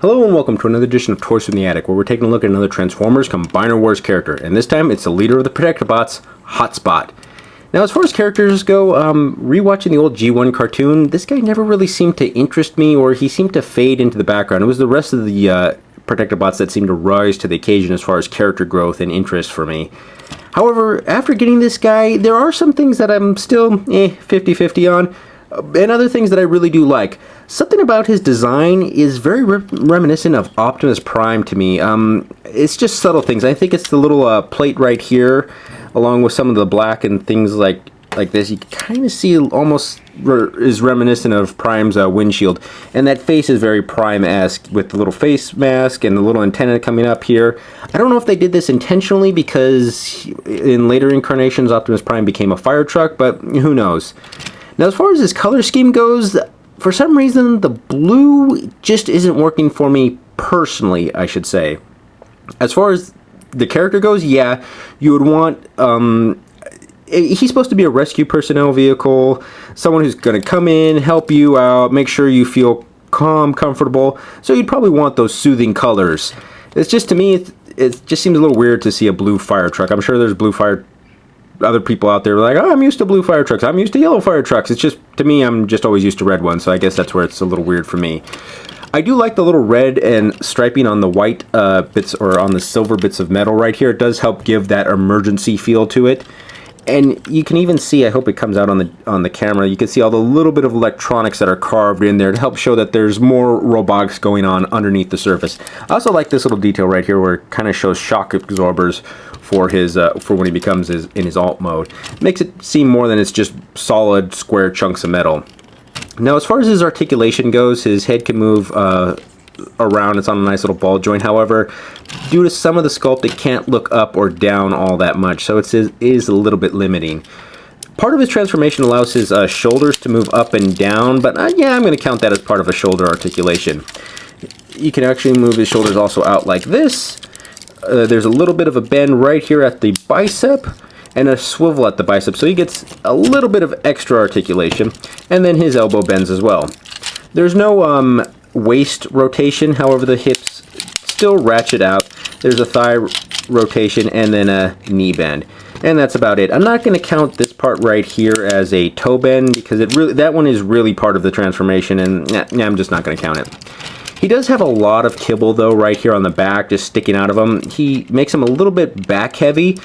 Hello and welcome to another edition of Toys from the Attic, where we're taking a look at another Transformers Combiner Wars character, and this time it's the leader of the Protectobots, Hotspot. Now, as far as characters go, rewatching the old G1 cartoon, this guy never really seemed to interest me, or he seemed to fade into the background. It was the rest of the Protectobots that seemed to rise to the occasion as far as character growth and interest for me. However, after getting this guy, there are some things that I'm still 50-50 on, and other things that I really do like. Something about his design is very reminiscent of Optimus Prime to me. It's just subtle things. I think it's the little plate right here, along with some of the black and things like this. You can kind of see almost is reminiscent of Prime's windshield. And that face is very Prime-esque, with the little face mask and the little antenna coming up here. I don't know if they did this intentionally, because in later incarnations Optimus Prime became a fire truck, but who knows. Now, as far as his color scheme goes, for some reason, the blue just isn't working for me personally, I should say. As far as the character goes, yeah, you would want... he's supposed to be a rescue personnel vehicle, someone who's going to come in, help you out, make sure you feel calm, comfortable, so you'd probably want those soothing colors. It's just, to me, it just seems a little weird to see a blue fire truck. I'm sure there's other people out there like, oh, I'm used to blue fire trucks, I'm used to yellow fire trucks. It's just, to me, I'm just always used to red ones, so I guess that's where it's a little weird for me. I do like the little red and striping on the white bits, or on the silver bits of metal right here. It does help give that emergency feel to it. And you can even see, I hope it comes out on the camera, you can see all the little bit of electronics that are carved in there to help show that there's more robotics going on underneath the surface. I also like this little detail right here where it kind of shows shock absorbers for his for when he becomes in his alt mode. Makes it seem more than it's just solid square chunks of metal. Now, as far as his articulation goes, his head can move around. It's on a nice little ball joint. However, due to some of the sculpt, it can't look up or down all that much, so it is a little bit limiting. Part of his transformation allows his shoulders to move up and down, but yeah, I'm going to count that as part of a shoulder articulation. You can actually move his shoulders also out like this. There's a little bit of a bend right here at the bicep, and a swivel at the bicep, so he gets a little bit of extra articulation, and then his elbow bends as well. There's no waist rotation, however the hips still ratchet out. There's a thigh rotation and then a knee bend, and that's about it. I'm not going to count this part right here as a toe bend, because that one is really part of the transformation, and I'm just not going to count it. He does have a lot of kibble though right here on the back, just sticking out of him. He makes him a little bit back heavy.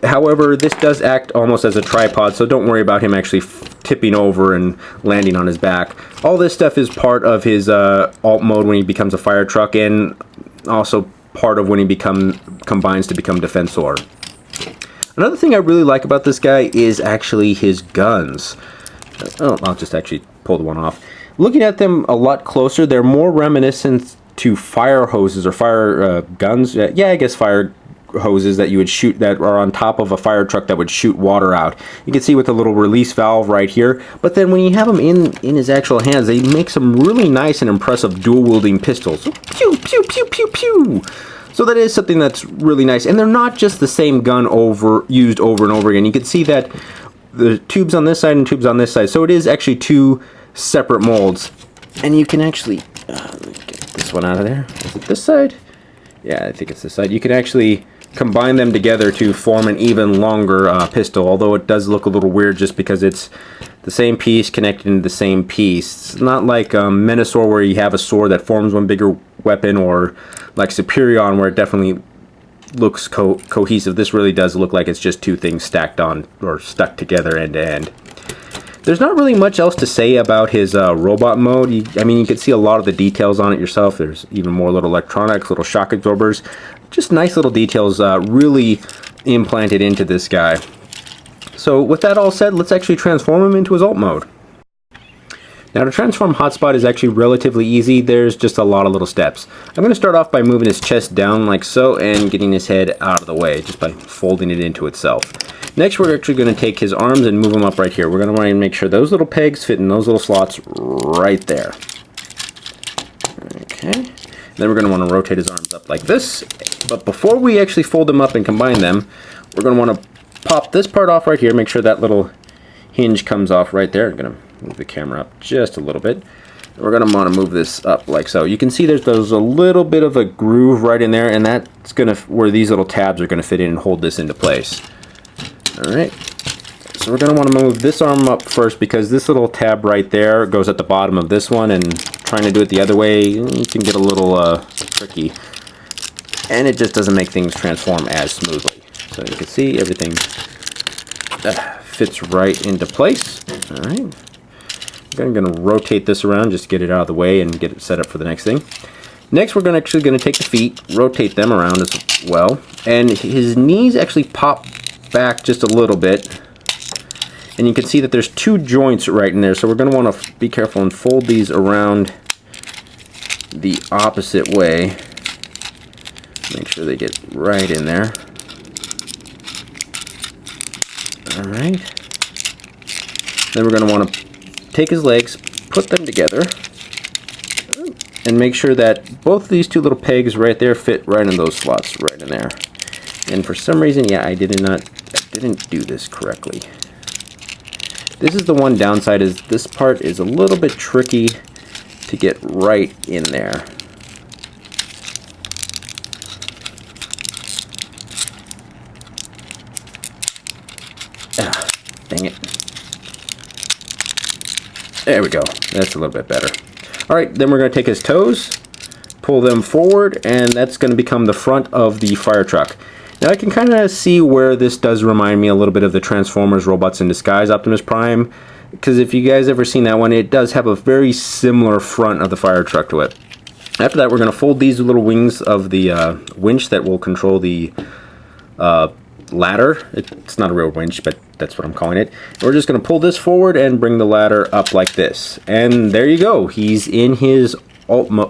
However, this does act almost as a tripod, so don't worry about him actually tipping over and landing on his back. All this stuff is part of his alt mode when he becomes a fire truck, and also part of when he combines to become Defensor. Another thing I really like about this guy is actually his guns. Oh, I'll just actually pull the one off. Looking at them a lot closer, they're more reminiscent to fire hoses or fire guns. Yeah, I guess fire hoses that you would shoot, that are on top of a fire truck that would shoot water out. You can see with the little release valve right here, but then when you have them in his actual hands, they make some really nice and impressive dual wielding pistols. So, pew pew pew pew pew. So that is something that's really nice, and they're not just the same gun used over and over again. You can see that the tubes on this side and tubes on this side, so it is actually two separate molds. And you can actually let me get this one out of there. Is it this side? Yeah, I think it's this side. You can actually combine them together to form an even longer pistol, although it does look a little weird just because it's the same piece connected into the same piece. It's not like Menasor, where you have a sword that forms one bigger weapon, or like Superion, where it definitely looks cohesive. This really does look like it's just two things stacked on or stuck together end to end. There's not really much else to say about his robot mode. I mean, you can see a lot of the details on it yourself. There's even more little electronics, little shock absorbers. Just nice little details really implanted into this guy. So with that all said, let's actually transform him into his alt mode. Now, to transform Hotspot is actually relatively easy. There's just a lot of little steps. I'm going to start off by moving his chest down like so, and getting his head out of the way just by folding it into itself. Next, we're actually going to take his arms and move them up right here. We're going to want to make sure those little pegs fit in those little slots right there. Okay. Then we're going to want to rotate his arms up like this. But before we actually fold them up and combine them, we're going to want to pop this part off right here. Make sure that little hinge comes off right there. I'm going to move the camera up just a little bit. We're going to want to move this up like so. You can see there's a little bit of a groove right in there, and that's going to where these little tabs are going to fit in and hold this into place. All right. So we're going to want to move this arm up first because this little tab right there goes at the bottom of this one, and trying to do it the other way, you can get a little tricky. And it just doesn't make things transform as smoothly. So you can see everything fits right into place. All right. I'm going to rotate this around just to get it out of the way and get it set up for the next thing. Next, we're actually going to take the feet, rotate them around as well, and his knees actually pop back just a little bit. And you can see that there's two joints right in there, so we're going to want to be careful and fold these around the opposite way. Make sure they get right in there. All right. Then we're going to want to take his legs, put them together, and make sure that both of these two little pegs right there fit right in those slots right in there. And for some reason, yeah, I didn't do this correctly. This is the one downside, is this part is a little bit tricky to get right in there. Ah, dang it. There we go. That's a little bit better. All right, then we're going to take his toes, pull them forward, and that's going to become the front of the fire truck. Now I can kind of see where this does remind me a little bit of the Transformers Robots in Disguise Optimus Prime, because if you guys ever seen that one, it does have a very similar front of the fire truck to it. After that, we're going to fold these little wings of the winch that will control the ladder. It's not a real winch, but that's what I'm calling it. We're just going to pull this forward and bring the ladder up like this. And there you go. He's in his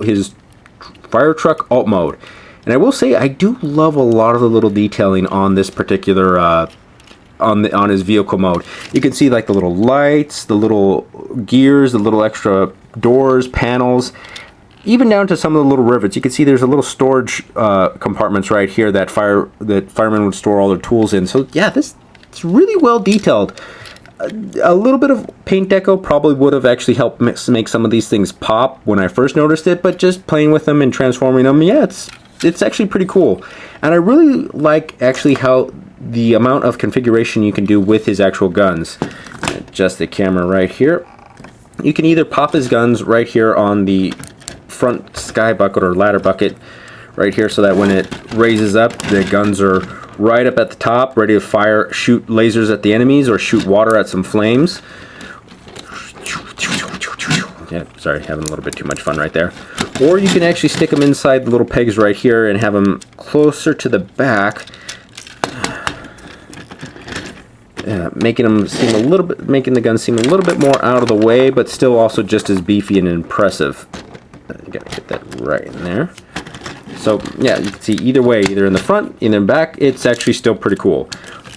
his fire truck alt mode. And I will say, I do love a lot of the little detailing on this particular on his vehicle mode. You can see like the little lights, the little gears, the little extra doors, panels, even down to some of the little rivets. You can see there's a little storage compartments right here that firemen would store all their tools in. So yeah, it's really well detailed. A little bit of paint deco probably would have actually helped make some of these things pop when I first noticed it, but just playing with them and transforming them, yeah, it's actually pretty cool. And I really like actually how the amount of configuration you can do with his actual guns. Adjust the camera right here. You can either pop his guns right here on the front sky bucket or ladder bucket right here, so that when it raises up, the guns are right up at the top, ready to shoot lasers at the enemies or shoot water at some flames. Yeah, sorry, having a little bit too much fun right there. Or you can actually stick them inside the little pegs right here and have them closer to the back, making the gun seem a little bit more out of the way, but still also just as beefy and impressive. You gotta get that right in there. So yeah, you can see either way, either in the front, either in the back, it's actually still pretty cool.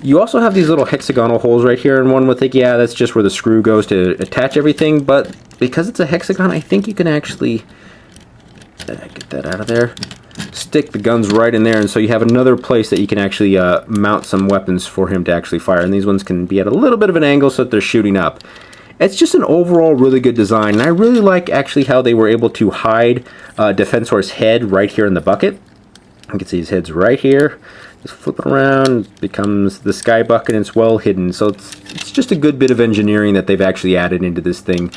You also have these little hexagonal holes right here, and one would think, yeah, that's just where the screw goes to attach everything, but because it's a hexagon, I think you can actually get that out of there, stick the guns right in there, and so you have another place that you can actually mount some weapons for him to actually fire, and these ones can be at a little bit of an angle so that they're shooting up. It's just an overall really good design, and I really like actually how they were able to hide Defensor's head right here in the bucket. You can see his head's right here. Just flip it around, becomes the sky bucket, and it's well hidden. So it's just a good bit of engineering that they've actually added into this thing.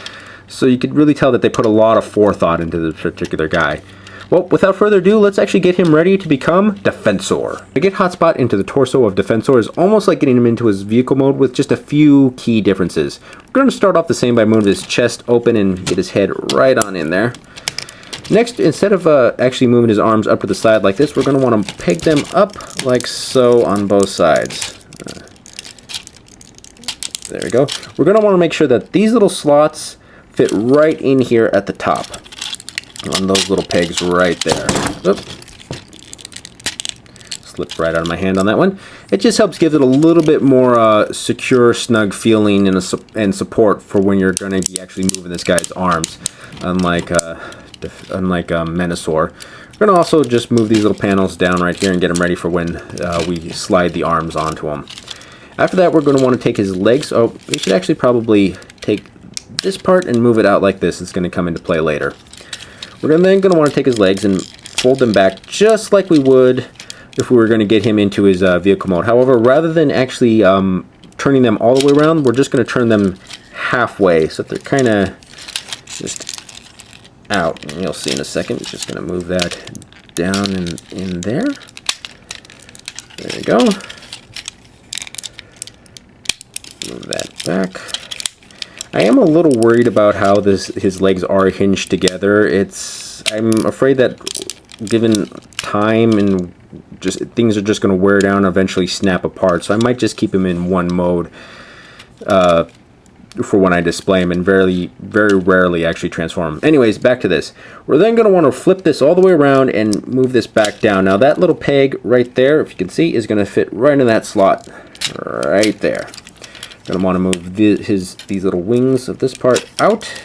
So you could really tell that they put a lot of forethought into this particular guy. Well, without further ado, let's actually get him ready to become Defensor. To get Hotspot into the torso of Defensor is almost like getting him into his vehicle mode with just a few key differences. We're going to start off the same by moving his chest open and get his head right on in there. Next, instead of actually moving his arms up to the side like this, we're going to want to peg them up like so on both sides. There we go. We're going to want to make sure that these little slots fit right in here at the top. On those little pegs right there. Oop. Slipped right out of my hand on that one. It just helps give it a little bit more secure, snug feeling and support for when you're going to be actually moving this guy's arms. Unlike Menasor. We're going to also just move these little panels down right here and get them ready for when we slide the arms onto them. After that, we're going to want to take his legs. Oh, we should actually probably take this part and move it out like this. It's going to come into play later. We're then going to want to take his legs and fold them back just like we would if we were going to get him into his vehicle mode. However, rather than actually turning them all the way around, we're just going to turn them halfway so that they're kind of just out. And you'll see in a second. We're just going to move that down and in there. There you go. Move that back. I am a little worried about how his legs are hinged together. I'm afraid that given time and things are just going to wear down and eventually snap apart. So I might just keep him in one mode for when I display him, and very rarely actually transform him. Anyways, back to this. We're then going to want to flip this all the way around and move this back down. Now that little peg right there, if you can see, is going to fit right in that slot right there. Going to want to move these little wings of this part out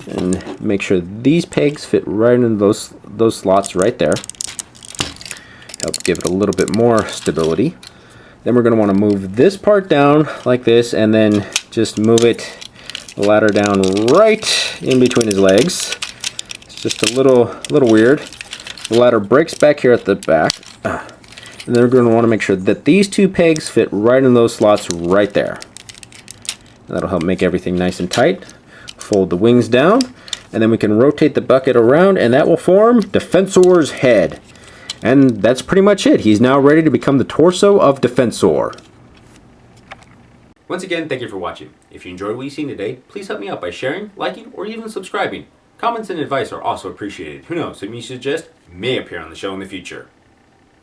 and make sure these pegs fit right in those slots right there. Help give it a little bit more stability. Then we're going to want to move this part down like this, and then just move the ladder down right in between his legs. It's just a little weird. The ladder breaks back here at the back. And then we're going to want to make sure that these two pegs fit right in those slots right there. That'll help make everything nice and tight. Fold the wings down, and then we can rotate the bucket around, and that will form Defensor's head. And that's pretty much it. He's now ready to become the torso of Defensor. Once again, thank you for watching. If you enjoyed what you've seen today, please help me out by sharing, liking, or even subscribing. Comments and advice are also appreciated. Who knows, something you suggest may appear on the show in the future.